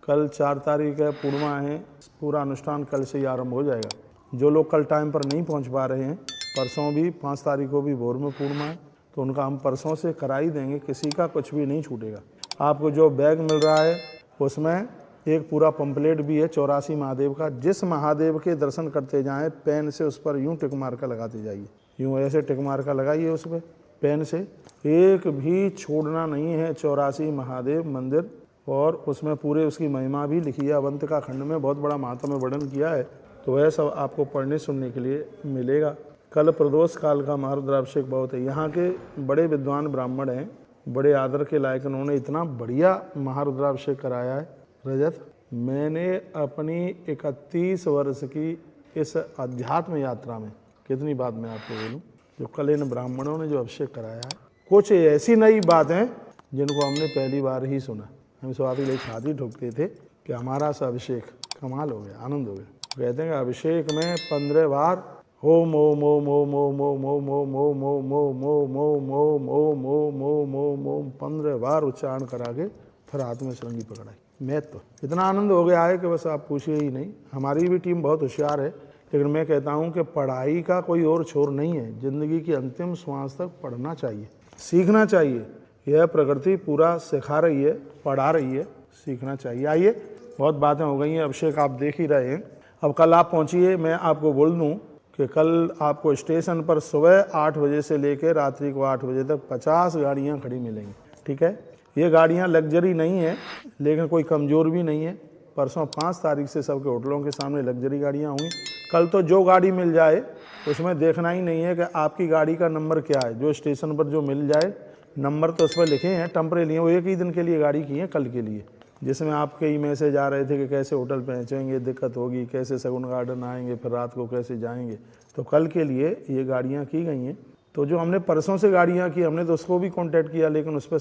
कल 4 तारीख है, पूर्णिमा है, पूरा अनुष्ठान कल से ही आरंभ हो जाएगा। जो लोग कल टाइम पर नहीं पहुंच पा रहे हैं, परसों भी 5 तारीख को भी भोर में पूर्णिमा है, तो उनका हम परसों से करा ही देंगे, किसी का कुछ भी नहीं छूटेगा। आपको जो बैग मिल रहा है उसमें एक पूरा पंपलेट भी है 84 महादेव का। जिस महादेव के दर्शन करते जाएं, पेन से उस पर यूं टिक मार का लगाते जाइए, यूं ऐसे टिक मार का लगाइए उस पर पेन से, एक भी छोड़ना नहीं है। 84 महादेव मंदिर, और उसमें पूरे उसकी महिमा भी लिखी है। अवंत का खंड में बहुत बड़ा महात्म्य वर्णन किया है, तो वह सब आपको पढ़ने सुनने के लिए मिलेगा। कल प्रदोष काल का महारुद्राभिषेक बहुत है। यहाँ के बड़े विद्वान ब्राह्मण हैं, बड़े आदर के लायक, उन्होंने इतना बढ़िया महारुद्राभिषेक कराया है। रजत, मैंने अपनी 31 वर्ष की इस अध्यात्म यात्रा में, कितनी बात मैं आपको बोलूं, जो कल इन ब्राह्मणों ने जो अभिषेक कराया है, कुछ ऐसी नई बातें जिनको हमने पहली बार ही सुना। हम स्वाति लिए छाती ठोकते थे कि हमारा सा अभिषेक कमाल हो गया, आनंद हो गया। कहते हैं कि अभिषेक में 15 बार ओम ओम ओम ओम ओम ओम ओम ओम ओम ओम ओम ओम ओम ओम ओम ओम ओम ओम ओम 15 बार उच्चारण करा के फिर हाथ में सरंगी पकड़ाई। मैं तो इतना आनंद हो गया है कि बस आप पूछिए ही नहीं। हमारी भी टीम बहुत होशियार है, लेकिन मैं कहता हूँ कि पढ़ाई का कोई और छोर नहीं है। जिंदगी की अंतिम श्वास तक पढ़ना चाहिए, सीखना चाहिए। यह प्रकृति पूरा सिखा रही है, पढ़ा रही है, सीखना चाहिए। आइए, बहुत बातें हो गई हैं, अभिषेक आप देख ही रहे हैं। अब कल आप पहुँचिए, मैं आपको बोल दूँ कि कल आपको स्टेशन पर सुबह 8 बजे से लेकर रात्रि को 8 बजे तक 50 गाड़ियाँ खड़ी मिलेंगी। ठीक है, ये गाड़ियाँ लग्जरी नहीं है, लेकिन कोई कमज़ोर भी नहीं है। परसों 5 तारीख से सबके होटलों के सामने लग्जरी गाड़ियाँ होंगी। कल तो जो गाड़ी मिल जाए उसमें देखना ही नहीं है कि आपकी गाड़ी का नंबर क्या है। जो स्टेशन पर जो मिल जाए, नंबर तो उस पर लिखे हैं, टेम्परेरी हैं, वो एक ही दिन के लिए गाड़ी की है, कल के लिए। जिसमें आपके ही मैसेज आ रहे थे कि कैसे होटल पहुँचेंगे, दिक्कत होगी, कैसे सगुन गार्डन आएंगे, फिर रात को कैसे जाएंगे। तो कल के लिए ये गाड़ियाँ की गई हैं। तो जो हमने परसों से गाड़ियाँ की, हमने तो उसको भी कांटेक्ट किया, लेकिन उस पर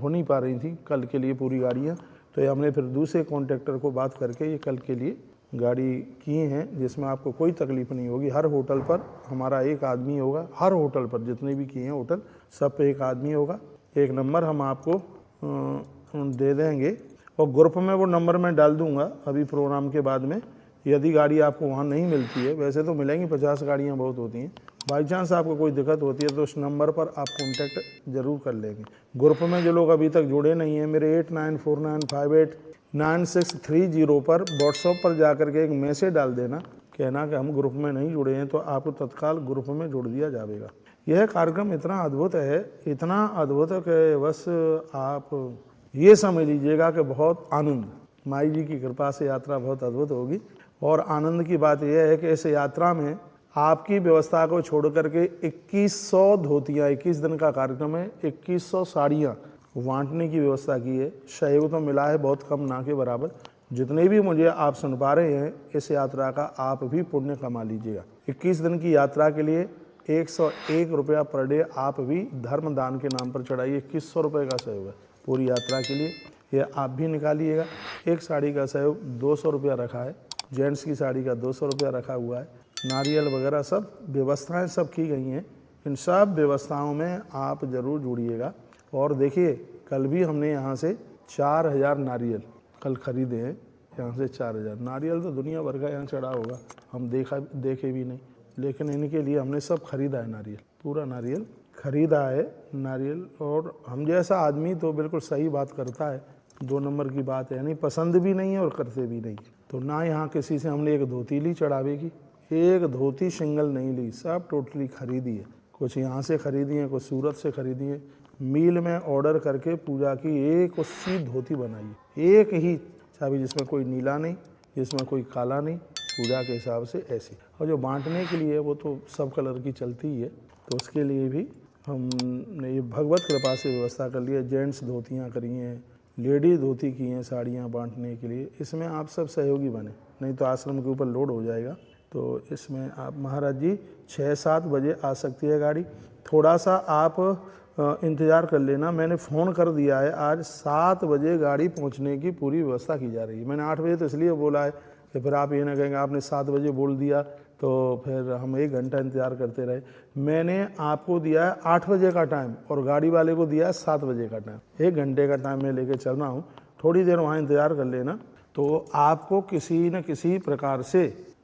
हो नहीं पा रही थी कल के लिए पूरी गाड़ियाँ। तो ये हमने फिर दूसरे कॉन्ट्रैक्टर को बात करके ये कल के लिए गाड़ी की हैं, जिसमें आपको कोई तकलीफ नहीं होगी। हर होटल पर हमारा एक आदमी होगा, हर होटल पर जितने भी किए हैं होटल, सब पे एक आदमी होगा। एक नंबर हम आपको दे देंगे, और ग्रुप में वो नंबर मैं डाल दूंगा अभी प्रोग्राम के बाद में। यदि गाड़ी आपको वहाँ नहीं मिलती है, वैसे तो मिलेंगी, 50 गाड़ियाँ बहुत होती हैं, बाई चांस आपको कोई दिक्कत होती है तो उस नंबर पर आप कॉन्टैक्ट ज़रूर कर लेंगे। ग्रुप में जो लोग अभी तक जुड़े नहीं हैं, मेरे 8949589630 पर व्हाट्सएप पर जाकर के एक मैसेज डाल देना, कहना कि हम ग्रुप में नहीं जुड़े हैं, तो आपको तत्काल ग्रुप में जोड़ दिया जाएगा। यह कार्यक्रम इतना अद्भुत है, इतना अद्भुत है कि बस आप ये समझ लीजिएगा कि बहुत आनंद, माई जी की कृपा से यात्रा बहुत अद्भुत होगी। और आनंद की बात यह है कि इस यात्रा में आपकी व्यवस्था को छोड़ करके 2100 धोतियाँ, 21 दिन का कार्यक्रम है, 2100 साड़ियाँ बांटने की व्यवस्था की है। सहयोग तो मिला है बहुत कम, ना के बराबर। जितने भी मुझे आप सुन पा रहे हैं, इस यात्रा का आप भी पुण्य कमा लीजिएगा। 21 दिन की यात्रा के लिए 101 रुपया पर डे आप भी धर्म दान के नाम पर चढ़ाइए। 2100 रुपये का सहयोग है पूरी यात्रा के लिए, ये आप भी निकालिएगा। एक साड़ी का सहयोग 200 रुपया रखा है, जेंट्स की साड़ी का 200 रुपया रखा हुआ है। नारियल वगैरह सब व्यवस्थाएं सब की गई हैं। इन सब व्यवस्थाओं में आप ज़रूर जुड़िएगा। और देखिए, कल भी हमने यहाँ से 4000 नारियल कल ख़रीदे हैं। यहाँ से 4000 नारियल तो दुनिया भर का यहाँ चढ़ा होगा, हम देखे भी नहीं, लेकिन इनके लिए हमने सब खरीदा है। नारियल, पूरा नारियल खरीदा है नारियल। और हम जैसा आदमी तो बिल्कुल सही बात करता है, 2 नंबर की बात है, यानी पसंद भी नहीं है और करते भी नहीं। तो ना यहाँ किसी से हमने एक धोती ली चढ़ावे की, एक धोती सिंगल नहीं ली, सब टोटली खरीदी है। कुछ यहाँ से खरीदी है, कुछ सूरत से खरीदी है। मील में ऑर्डर करके पूजा की एक उसी धोती बनाई, एक ही चाबी, जिसमें कोई नीला नहीं, जिसमें कोई काला नहीं, पूजा के हिसाब से ऐसी। और जो बांटने के लिए वो तो सब कलर की चलती ही है, तो उसके लिए भी हमने ये भगवत कृपा से व्यवस्था कर ली है। जेंट्स धोतियाँ करी हैं, लेडीज धोती की हैं, साड़ियाँ बांटने के लिए। इसमें आप सब सहयोगी बने, नहीं तो आश्रम के ऊपर लोड हो जाएगा। तो इसमें आप महाराज जी 6-7 बजे आ सकती है गाड़ी। थोड़ा सा आप इंतज़ार कर लेना, मैंने फ़ोन कर दिया है, आज 7 बजे गाड़ी पहुंचने की पूरी व्यवस्था की जा रही है। मैंने 8 बजे तो इसलिए बोला है कि फिर आप ये ना कहेंगे आपने 7 बजे बोल दिया तो फिर हम 1 घंटा इंतज़ार करते रहे। मैंने आपको दिया है 8 बजे का टाइम और गाड़ी वाले को दिया है 7 बजे का टाइम। 1 घंटे का टाइम मैं लेके चल रहा हूँ, थोड़ी देर वहाँ इंतज़ार कर लेना। तो आपको किसी न किसी प्रकार से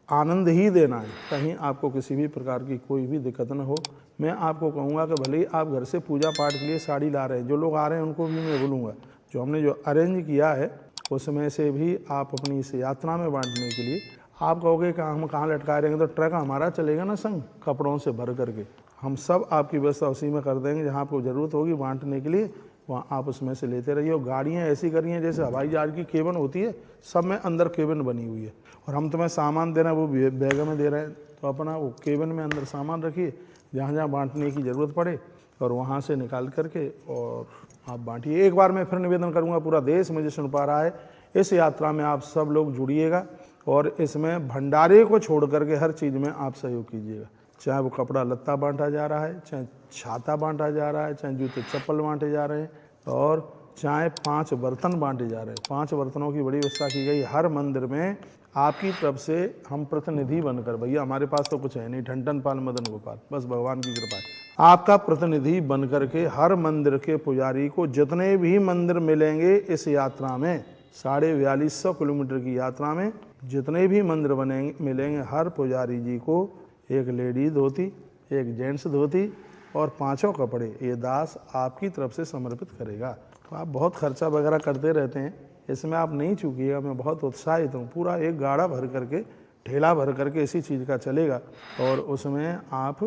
आनंद ही देना है, कहीं आपको किसी भी प्रकार की कोई भी दिक्कत न हो। मैं आपको कहूँगा कि भले ही आप घर से पूजा पाठ के लिए साड़ी ला रहे हैं, जो लोग आ रहे हैं उनको भी मैं बोलूँगा जो हमने जो अरेंज किया है उसमें से भी आप अपनी इस यात्रा में बांटने के लिए, आप कहोगे कि हम कहाँ लटकाए रहेंगे, तो ट्रक हमारा चलेगा ना संग कपड़ों से भर करके। हम सब आपकी व्यवस्था उसी में कर देंगे, जहाँ आपको ज़रूरत होगी बांटने के लिए वहाँ आप उसमें से लेते रहिए। और गाड़ियाँ ऐसी करी हैं जैसे हवाई जहाज की केबिन होती है, सब में अंदर केबिन बनी हुई है, और हम तुम्हें सामान दे रहे हैं वो बैग में दे रहे हैं, तो अपना वो केबिन में अंदर सामान रखिए, जहाँ जहाँ बांटने की ज़रूरत पड़े और वहाँ से निकाल करके और आप बांटिए। एक बार मैं फिर निवेदन करूँगा, पूरा देश मुझे सुन पा रहा है, इस यात्रा में आप सब लोग जुड़िएगा और इसमें भंडारे को छोड़ करके हर चीज़ में आप सहयोग कीजिएगा। चाहे वो कपड़ा लत्ता बांटा जा रहा है, चाहे छाता बांटा जा रहा है, चाहे जूते चप्पल बांटे जा रहे हैं, और चाहे 5 बर्तन बांटे जा रहे हैं। 5 बर्तनों की बड़ी व्यवस्था की गई हर मंदिर में आपकी तरफ से। हम प्रतिनिधि बनकर, भैया हमारे पास तो कुछ है नहीं, ठन पाल मदन गोपाल, बस भगवान की कृपा है, आपका प्रतिनिधि बन करके हर मंदिर के पुजारी को, जितने भी मंदिर मिलेंगे इस यात्रा में, 4250 किलोमीटर की यात्रा में जितने भी मंदिर बनेंगे मिलेंगे, हर पुजारी जी को एक लेडी धोती, एक जेंट्स धोती और 5 कपड़े ये दास आपकी तरफ से समर्पित करेगा। तो आप बहुत खर्चा वगैरह करते रहते हैं, इसमें आप नहीं चूकिएगा। मैं बहुत उत्साहित हूँ, पूरा एक गाड़ा भर करके, ठेला भर करके इसी चीज़ का चलेगा, और उसमें आप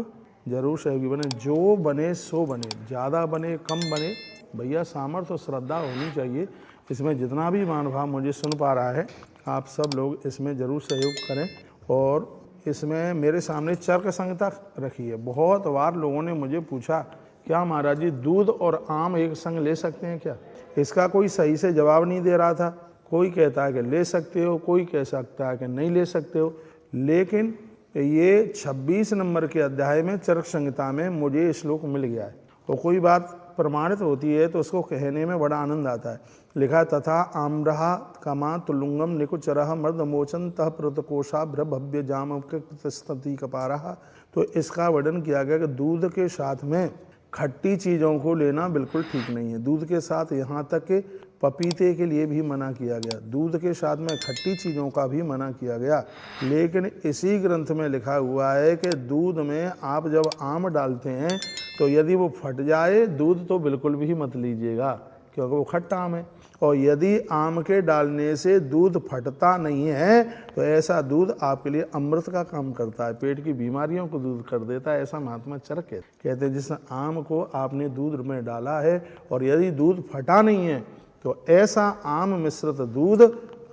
जरूर सहयोगी बने। जो बने सो बने, ज़्यादा बने कम बने, भैया सामर्थ्य और श्रद्धा होनी चाहिए। इसमें जितना भी महानुभाव मुझे सुन पा रहा है, आप सब लोग इसमें ज़रूर सहयोग करें। और इसमें मेरे सामने चरक संहिता रखी है। बहुत बार लोगों ने मुझे पूछा, क्या महाराज जी दूध और आम एक संग ले सकते हैं क्या? इसका कोई सही से जवाब नहीं दे रहा था। कोई कहता है कि ले सकते हो, कोई कह सकता है कि नहीं ले सकते हो। लेकिन ये 26 नंबर के अध्याय में चरक संहिता में मुझे श्लोक मिल गया है, और कोई बात प्रमाणित होती है तो उसको कहने में बड़ा आनंद आता है। लिखा है, तथा आम्रहा कमा तुलुंगम निकुचरह मर्दमोचन तह प्रतकोषा भव्य जाम स्तति कपारहा। तो इसका वर्णन किया गया कि दूध के साथ में खट्टी चीज़ों को लेना बिल्कुल ठीक नहीं है। दूध के साथ यहाँ तक कि पपीते के लिए भी मना किया गया, दूध के साथ में खट्टी चीज़ों का भी मना किया गया। लेकिन इसी ग्रंथ में लिखा हुआ है कि दूध में आप जब आम डालते हैं तो यदि वो फट जाए दूध तो बिल्कुल भी मत लीजिएगा, क्योंकि वो खट्टा आम है। और यदि आम के डालने से दूध फटता नहीं है तो ऐसा दूध आपके लिए अमृत का काम करता है, पेट की बीमारियों को दूर कर देता है। ऐसा महात्मा चरक कहते हैं। जिस आम को आपने दूध में डाला है और यदि दूध फटा नहीं है तो ऐसा आम मिश्रित दूध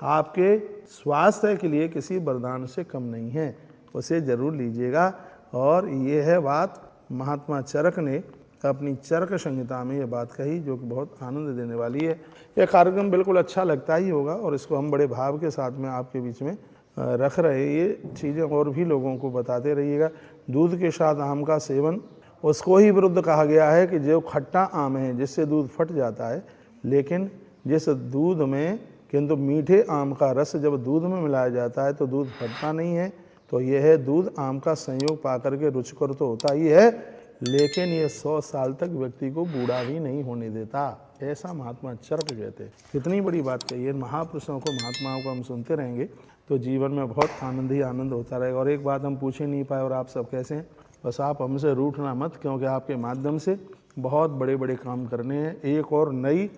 आपके स्वास्थ्य के लिए किसी वरदान से कम नहीं है, उसे जरूर लीजिएगा। और ये है बात महात्मा चरक ने अपनी चरक संहिता में ये बात कही, जो कि बहुत आनंद देने वाली है। यह कार्यक्रम बिल्कुल अच्छा लगता ही होगा और इसको हम बड़े भाव के साथ में आपके बीच में रख रहे हैं। ये चीज़ें और भी लोगों को बताते रहिएगा। दूध के साथ आम का सेवन उसको ही विरुद्ध कहा गया है कि जो खट्टा आम है जिससे दूध फट जाता है, लेकिन जिस दूध में किंतु मीठे आम का रस जब दूध में मिलाया जाता है तो दूध फटता नहीं है। तो यह है दूध आम का संयोग पा करके रुचिकर तो होता ही है, लेकिन ये 100 साल तक व्यक्ति को बूढ़ा भी नहीं होने देता, ऐसा महात्मा चरक कहते हैं। कितनी बड़ी बात कही है। महापुरुषों को, महात्माओं को हम सुनते रहेंगे तो जीवन में बहुत आनंद ही आनंद होता रहेगा। और एक बात हम पूछ ही नहीं पाए, और आप सब कैसे हैं, बस आप हमसे रूठना मत, क्योंकि आपके माध्यम से बहुत बड़े बड़े काम करने हैं। एक और नई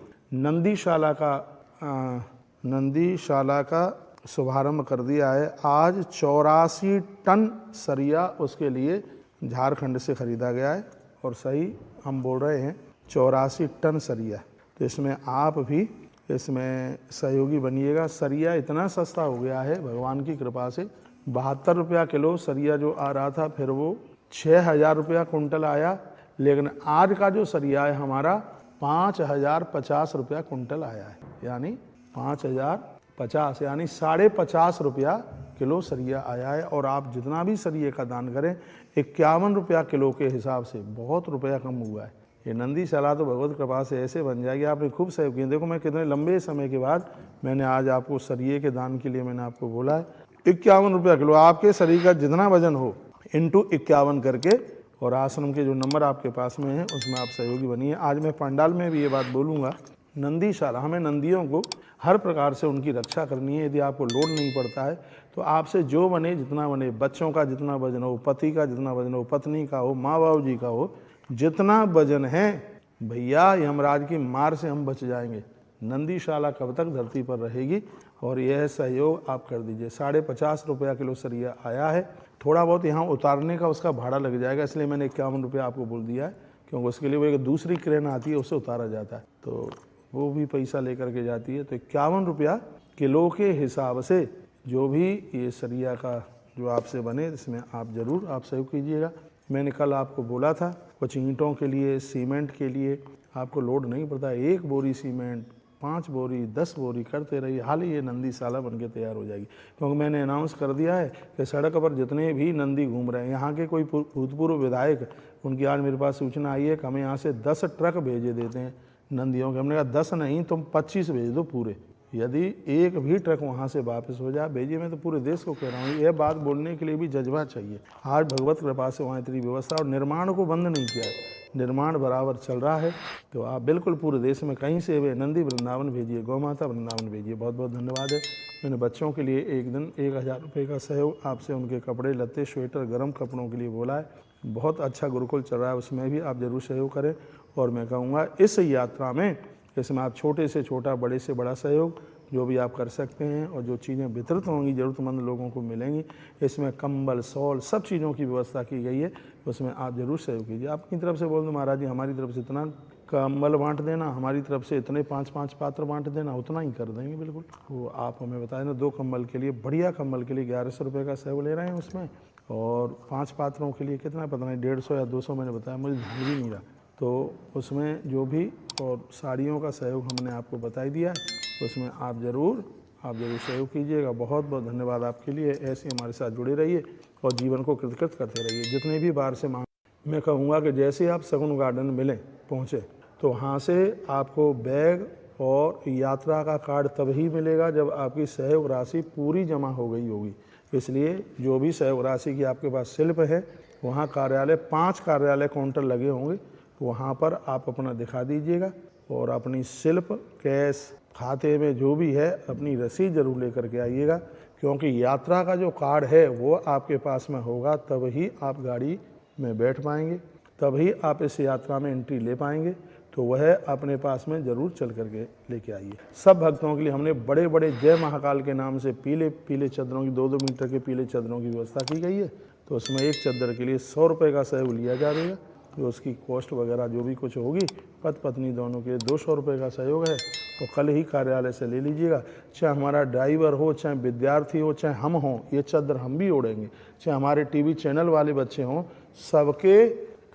नंदीशाला का शुभारंभ कर दिया है। आज 84 टन सरिया उसके लिए झारखंड से ख़रीदा गया है, और सही हम बोल रहे हैं 84 टन सरिया। तो इसमें आप भी इसमें सहयोगी बनिएगा। सरिया इतना सस्ता हो गया है भगवान की कृपा से। 72 रुपया किलो सरिया जो आ रहा था, फिर वो 6000 रुपया कुंटल आया। लेकिन आज का जो सरिया है हमारा 5050 रुपया कुंटल आया है, यानी 5050 यानी 50.5 रुपया किलो सरिया आया है। और आप जितना भी सरिये का दान करें 51 रुपया किलो के हिसाब से बहुत रुपया कम हुआ है। ये नंदीशाला तो भगवत कृपा से ऐसे बन जाएगी। आपने खूब सहयोग किया। देखो मैं कितने लंबे समय के बाद मैंने आज आपको सरिये के दान के लिए मैंने आपको बोला है 51 रुपया किलो। आपके शरीर का जितना वजन हो इंटू 51 करके, और आश्रम के जो नंबर आपके पास में है उसमें आप सहयोगी बनिए। आज मैं पंडाल में भी ये बात बोलूँगा नंदीशाला, हमें नंदियों को हर प्रकार से उनकी रक्षा करनी है। यदि आपको लोड नहीं पड़ता है तो आपसे जो बने, जितना बने, बच्चों का जितना वजन हो, पति का जितना वजन हो, पत्नी का हो, माँ बाबू जी का हो, जितना वजन है भैया, यमराज की मार से हम बच जाएंगे। नंदीशाला कब तक धरती पर रहेगी, और यह सहयोग आप कर दीजिए। 50.5 रुपया किलो सरिया आया है। थोड़ा बहुत यहाँ उतारने का उसका भाड़ा लग जाएगा, इसलिए मैंने 51 रुपया आपको बोल दिया है, क्योंकि उसके लिए वो एक दूसरी क्रेन आती है, उससे उतारा जाता है, तो वो भी पैसा लेकर के जाती है। तो 51 रुपया किलो के हिसाब से जो भी ये सरिया का जो आपसे बने, इसमें आप ज़रूर आप सहयोग कीजिएगा। मैंने कल आपको बोला था कुछ ईंटों के लिए, सीमेंट के लिए आपको लोड नहीं पड़ता, 1 बोरी सीमेंट, 5 बोरी, 10 बोरी करते रहिए, हाल ही ये नंदीशाला बन के तैयार हो जाएगी। क्योंकि मैंने अनाउंस कर दिया है कि सड़क पर जितने भी नंदी घूम रहे हैं, यहाँ के कोई भूतपूर्व विधायक, उनकी आज मेरे पास सूचना आई है कि हमें यहाँ से 10 ट्रक भेजे देते हैं नंदियों के। हमने कहा 10 नहीं, तुम 25 भेज दो पूरे। यदि एक भी ट्रक वहाँ से वापस हो जाए, भेजिए। मैं तो पूरे देश को कह रहा हूँ, यह बात बोलने के लिए भी जज्बा चाहिए। आज भगवत कृपा से वहाँ इतनी व्यवस्था, और निर्माण को बंद नहीं किया है, निर्माण बराबर चल रहा है। तो आप बिल्कुल पूरे देश में कहीं से वे नंदी वृंदावन भेजिए, गौ माता वृंदावन भेजिए। बहुत बहुत धन्यवाद है। मैंने बच्चों के लिए एक दिन 1000 रुपये का सहयोग आपसे उनके कपड़े लत्ते, स्वेटर, गर्म कपड़ों के लिए बोला है। बहुत अच्छा गुरुकुल चल रहा है, उसमें भी आप ज़रूर सहयोग करें। और मैं कहूँगा इस यात्रा में, इसमें आप छोटे से छोटा, बड़े से बड़ा सहयोग जो भी आप कर सकते हैं, और जो चीज़ें वितरित होंगी ज़रूरतमंद लोगों को मिलेंगी, इसमें कंबल, शॉल, सब चीज़ों की व्यवस्था की गई है, उसमें आप ज़रूर सहयोग कीजिए। आपकी तरफ से बोल दो महाराज जी, हमारी तरफ से इतना कंबल बांट देना, हमारी तरफ से इतने 5-5 पात्र बांट देना, उतना ही कर देंगे बिल्कुल। वो आप हमें बता देना। 2 कंबल के लिए, बढ़िया कंबल के लिए 1100 रुपये का सहयोग ले रहे हैं उसमें, और 5 पात्रों के लिए कितना पता नहीं, 150 या 200 मैंने बताया, मुझे ध्यान भी नहीं रहा। तो उसमें जो भी, और साड़ियों का सहयोग हमने आपको बता ही दिया है, उसमें आप ज़रूर सहयोग कीजिएगा। बहुत बहुत धन्यवाद आपके लिए। ऐसे हमारे साथ जुड़े रहिए और जीवन को कृतकृत करते रहिए। जितने भी बार से मैं कहूँगा कि जैसे आप सगुन गार्डन मिले, पहुँचे, तो वहाँ से आपको बैग और यात्रा का कार्ड तभी मिलेगा जब आपकी सहयोग राशि पूरी जमा हो गई होगी। इसलिए जो भी सहयोग राशि की आपके पास स्लिप है, वहाँ कार्यालय 5 कार्यालय काउंटर लगे होंगे, वहाँ पर आप अपना दिखा दीजिएगा, और अपनी स्लिप, कैश, खाते में जो भी है, अपनी रसीद ज़रूर लेकर के आइएगा। क्योंकि यात्रा का जो कार्ड है वो आपके पास में होगा, तब ही आप गाड़ी में बैठ पाएंगे, तभी आप इस यात्रा में एंट्री ले पाएंगे। तो वह अपने पास में ज़रूर चल करके लेके आइए। सब भक्तों के लिए हमने बड़े बड़े जय महाकाल के नाम से पीले पीले चादरों की, 2-2 मीटर के पीले चादरों की व्यवस्था की गई है। तो उसमें एक चादर के लिए 100 रुपये का सहयोग लिया जाएगा, जो उसकी कॉस्ट वगैरह जो भी कुछ होगी, पति पत्नी दोनों के 200 रुपये का सहयोग है। तो कल ही कार्यालय से ले लीजिएगा। चाहे हमारा ड्राइवर हो, चाहे विद्यार्थी हो, चाहे हम हों, ये चादर हम भी ओढ़ेंगे। चाहे हमारे टीवी चैनल वाले बच्चे हों, सबके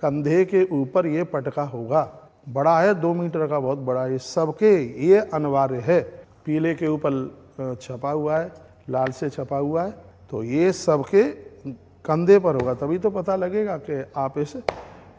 कंधे के ऊपर ये पटका होगा। बड़ा है, 2 मीटर का, बहुत बड़ा है। सबके ये अनिवार्य है। पीले के ऊपर छपा हुआ है, लाल से छपा हुआ है, तो ये सबके कंधे पर होगा, तभी तो पता लगेगा कि आप इस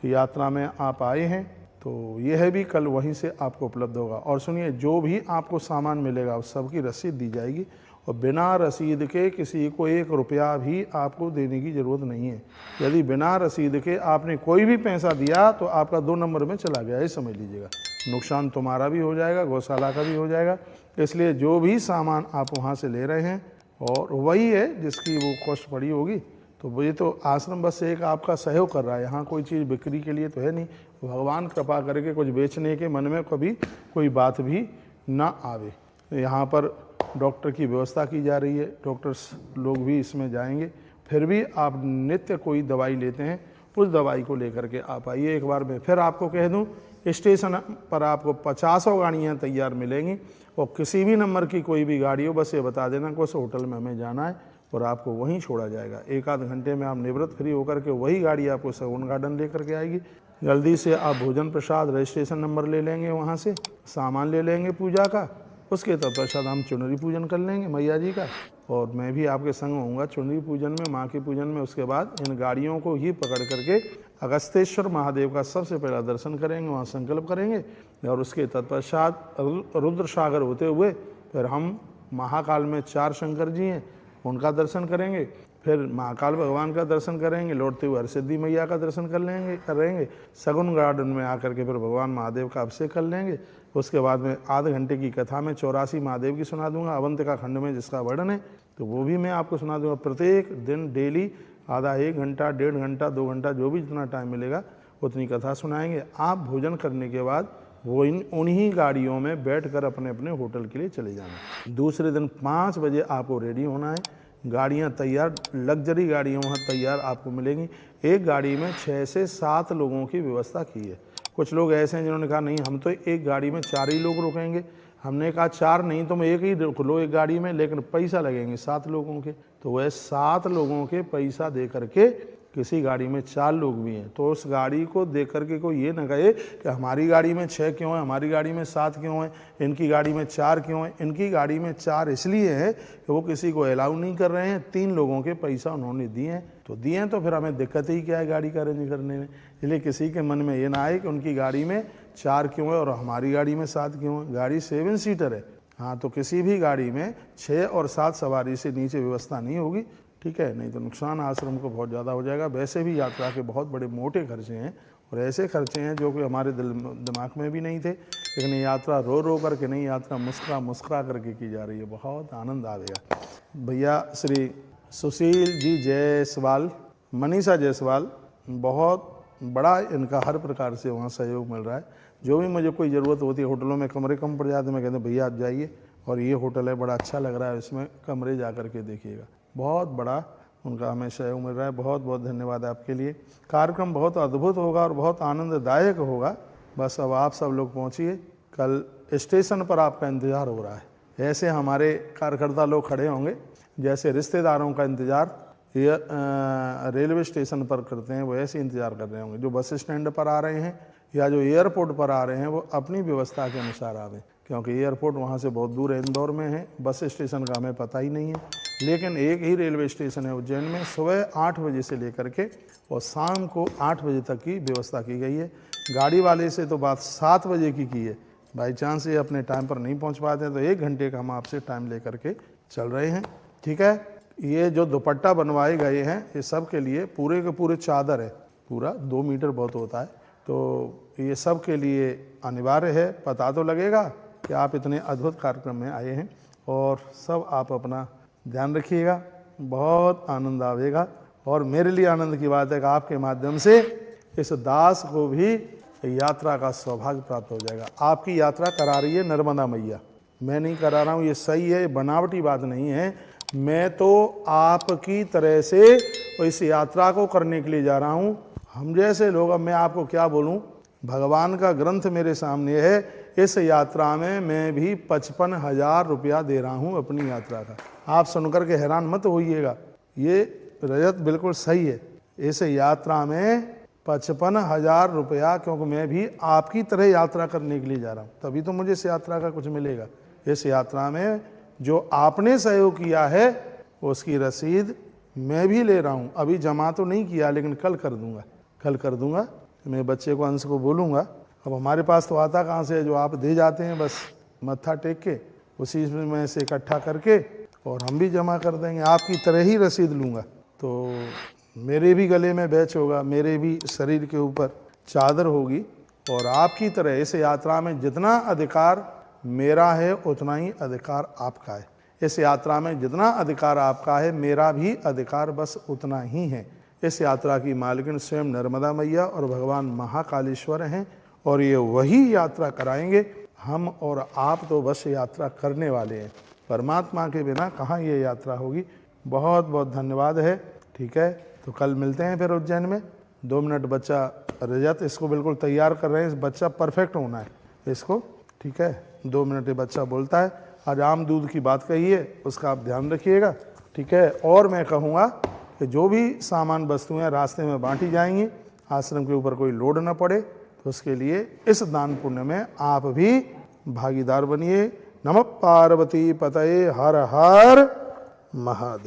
यात्रा में आप आए हैं। तो यह भी कल वहीं से आपको उपलब्ध होगा। और सुनिए, जो भी आपको सामान मिलेगा उस सब की रसीद दी जाएगी, और बिना रसीद के किसी को 1 रुपया भी आपको देने की ज़रूरत नहीं है। यदि बिना रसीद के आपने कोई भी पैसा दिया तो आपका 2 नंबर में चला गया, ये समझ लीजिएगा। नुकसान तुम्हारा भी हो जाएगा, गौशाला का भी हो जाएगा। इसलिए जो भी सामान आप वहाँ से ले रहे हैं, और वही है जिसकी वो कॉस्ट पड़ी होगी, तो ये तो आश्रम बस एक आपका सहयोग कर रहा है। यहाँ कोई चीज़ बिक्री के लिए तो है नहीं। भगवान कृपा करके कुछ बेचने के मन में कभी कोई बात भी ना आवे। यहाँ पर डॉक्टर की व्यवस्था की जा रही है, डॉक्टर्स लोग भी इसमें जाएंगे। फिर भी आप नित्य कोई दवाई लेते हैं, उस दवाई को लेकर के आप आइए। एक बार मैं फिर आपको कह दूं, स्टेशन पर आपको 50 गाड़ियाँ तैयार मिलेंगी, और किसी भी नंबर की कोई भी गाड़ी हो, बस ये बता देना कि उस होटल में हमें जाना है, और आपको वहीं छोड़ा जाएगा। 1-आध घंटे में आप निवृत्त फ्री होकर के वही गाड़ी आपको सगुन गार्डन लेकर के आएगी। जल्दी से आप भोजन प्रसाद, रजिस्ट्रेशन नंबर ले लेंगे, वहाँ से सामान ले लेंगे पूजा का। उसके तत्पश्चात हम चुनरी पूजन कर लेंगे मैया जी का, और मैं भी आपके संग होऊंगा चुनरी पूजन में, माँ के पूजन में। उसके बाद इन गाड़ियों को ही पकड़ करके अगस्तेश्वर महादेव का सबसे पहला दर्शन करेंगे, वहाँ संकल्प करेंगे, और उसके तत्पश्चात रुद्र सागर होते हुए फिर हम महाकाल में 4 शंकर जी हैं, उनका दर्शन करेंगे। फिर महाकाल भगवान का दर्शन करेंगे, लौटते हुए हरसिद्धि मैया का दर्शन करेंगे, सगुन गार्डन में आकर के फिर भगवान महादेव का अभिषेक कर लेंगे। उसके बाद में आधे घंटे की कथा में 84 महादेव की सुना दूंगा, अवंतिका खंड में जिसका वर्णन है तो वो भी मैं आपको सुना दूंगा। प्रत्येक दिन डेली आधा 1 घंटा, 1.5 घंटा, 2 घंटा, जो भी जितना टाइम मिलेगा उतनी कथा सुनाएंगे। आप भोजन करने के बाद वो उन्हीं गाड़ियों में बैठकर अपने अपने होटल के लिए चले जाना। दूसरे दिन 5 बजे आपको रेडी होना है। गाड़ियाँ तैयार, लग्जरी गाड़ियाँ वहाँ तैयार आपको मिलेंगी। एक गाड़ी में 6 से 7 लोगों की व्यवस्था की है। कुछ लोग ऐसे हैं जिन्होंने कहा नहीं हम तो एक गाड़ी में 4 ही लोग रुकेंगे। हमने कहा 4 नहीं तुम एक ही रुक लो एक गाड़ी में, लेकिन पैसा लगेंगे 7 लोगों के। तो वह 7 लोगों के पैसा दे करके किसी गाड़ी में 4 लोग भी हैं तो उस गाड़ी को देख करके कोई ये ना कहे कि हमारी गाड़ी में 6 क्यों है, हमारी गाड़ी में 7 क्यों है, इनकी गाड़ी में 4 क्यों है। इनकी गाड़ी में 4 इसलिए है कि वो किसी को अलाउ नहीं कर रहे हैं। 3 लोगों के पैसा उन्होंने दिए हैं तो फिर हमें दिक्कत ही क्या है गाड़ी का अरेंज करने में। इसलिए किसी के मन में ये ना आए कि उनकी गाड़ी में 4 क्यों है और हमारी गाड़ी में 7 क्यों है। गाड़ी 7 सीटर है, हाँ, तो किसी भी गाड़ी में 6 और 7 सवारी से नीचे व्यवस्था नहीं होगी, ठीक है, नहीं तो नुकसान आश्रम को बहुत ज़्यादा हो जाएगा। वैसे भी यात्रा के बहुत बड़े मोटे खर्चे हैं और ऐसे खर्चे हैं जो कि हमारे दिमाग में भी नहीं थे, लेकिन यात्रा रो रो करके नहीं, यात्रा मुस्कुरा करके की जा रही है। बहुत आनंद आएगा। भैया श्री सुशील जी जायसवाल, मनीषा जायसवाल, बहुत बड़ा इनका हर प्रकार से वहाँ सहयोग मिल रहा है। जो भी मुझे कोई ज़रूरत होती है, होटलों में कमरे कम पड़ जाते हैं, मैं कहता हूँ भैया आप जाइए और ये होटल है बड़ा अच्छा लग रहा है, इसमें कमरे जा कर के देखिएगा। बहुत बड़ा उनका हमें सहयोग मिल रहा है। बहुत बहुत धन्यवाद आपके लिए। कार्यक्रम बहुत अद्भुत होगा और बहुत आनंददायक होगा। बस अब आप सब लोग पहुँचिए, कल स्टेशन पर आपका इंतज़ार हो रहा है। ऐसे हमारे कार्यकर्ता लोग खड़े होंगे जैसे रिश्तेदारों का इंतज़ार रेलवे स्टेशन पर करते हैं, वो ऐसे इंतज़ार कर रहे होंगे। जो बस स्टैंड पर आ रहे हैं या जो एयरपोर्ट पर आ रहे हैं वो अपनी व्यवस्था के अनुसार आवें, क्योंकि एयरपोर्ट वहाँ से बहुत दूर है, इंदौर में है। बस स्टेशन का हमें पता ही नहीं है, लेकिन एक ही रेलवे स्टेशन है उज्जैन में। सुबह 8 बजे से लेकर के और शाम को 8 बजे तक की व्यवस्था की गई है। गाड़ी वाले से तो बात 7 बजे की है। बाई चांस ये अपने टाइम पर नहीं पहुँच पाते हैं तो 1 घंटे का हम आपसे टाइम ले करके चल रहे हैं, ठीक है। ये जो दुपट्टा बनवाए गए हैं ये सब के लिए पूरे के पूरे चादर है, पूरा 2 मीटर बहुत होता है, तो ये सब के लिए अनिवार्य है। पता तो लगेगा कि आप इतने अद्भुत कार्यक्रम में आए हैं और सब आप अपना ध्यान रखिएगा। बहुत आनंद आवेगा और मेरे लिए आनंद की बात है कि आपके माध्यम से इस दास को भी यात्रा का सौभाग्य प्राप्त हो जाएगा। आपकी यात्रा करा रही है नर्मदा मैया, मैं नहीं करा रहा हूँ, ये सही है, बनावटी बात नहीं है। मैं तो आपकी तरह से इस यात्रा को करने के लिए जा रहा हूँ। हम जैसे लोग, अब मैं आपको क्या बोलूँ, भगवान का ग्रंथ मेरे सामने है। इस यात्रा में मैं भी 55,000 रुपया दे रहा हूँ अपनी यात्रा का। आप सुनकर के हैरान मत होइएगा, ये रजत बिल्कुल सही है। इस यात्रा में 55,000 रुपया, क्योंकि मैं भी आपकी तरह यात्रा करने के लिए जा रहा हूँ, तभी तो मुझे इस यात्रा का कुछ मिलेगा। इस यात्रा में जो आपने सहयोग किया है उसकी रसीद मैं भी ले रहा हूँ। अभी जमा तो नहीं किया, लेकिन कल कर दूंगा। मैं बच्चे को, अंश को बोलूँगा। अब हमारे पास तो आता कहाँ से है, जो आप दे जाते हैं बस मत्था टेक के, उसी में से इकट्ठा करके और हम भी जमा कर देंगे। आपकी तरह ही रसीद लूँगा, तो मेरे भी गले में बैच होगा, मेरे भी शरीर के ऊपर चादर होगी और आपकी तरह इस यात्रा में जितना अधिकार मेरा है उतना ही अधिकार आपका है। इस यात्रा में जितना अधिकार आपका है मेरा भी अधिकार बस उतना ही है। इस यात्रा की मालकिन स्वयं नर्मदा मैया और भगवान महाकालेश्वर हैं और ये वही यात्रा कराएंगे। हम और आप तो बस यात्रा करने वाले हैं, परमात्मा के बिना कहाँ ये यात्रा होगी। बहुत बहुत धन्यवाद है, ठीक है। तो कल मिलते हैं फिर उज्जैन में। 2 मिनट बच्चा रजत इसको बिल्कुल तैयार कर रहे हैं, इस बच्चा परफेक्ट होना है इसको, ठीक है। 2 मिनट ये बच्चा बोलता है। आज आम दूध की बात कही है, उसका आप ध्यान रखिएगा, ठीक है। और मैं कहूँगा कि जो भी सामान वस्तुएं रास्ते में बांटी जाएंगी, आश्रम के ऊपर कोई लोड ना पड़े, तो उसके लिए इस दान पुण्य में आप भी भागीदार बनिए। नमः पार्वती पतये, हर हर महादेव।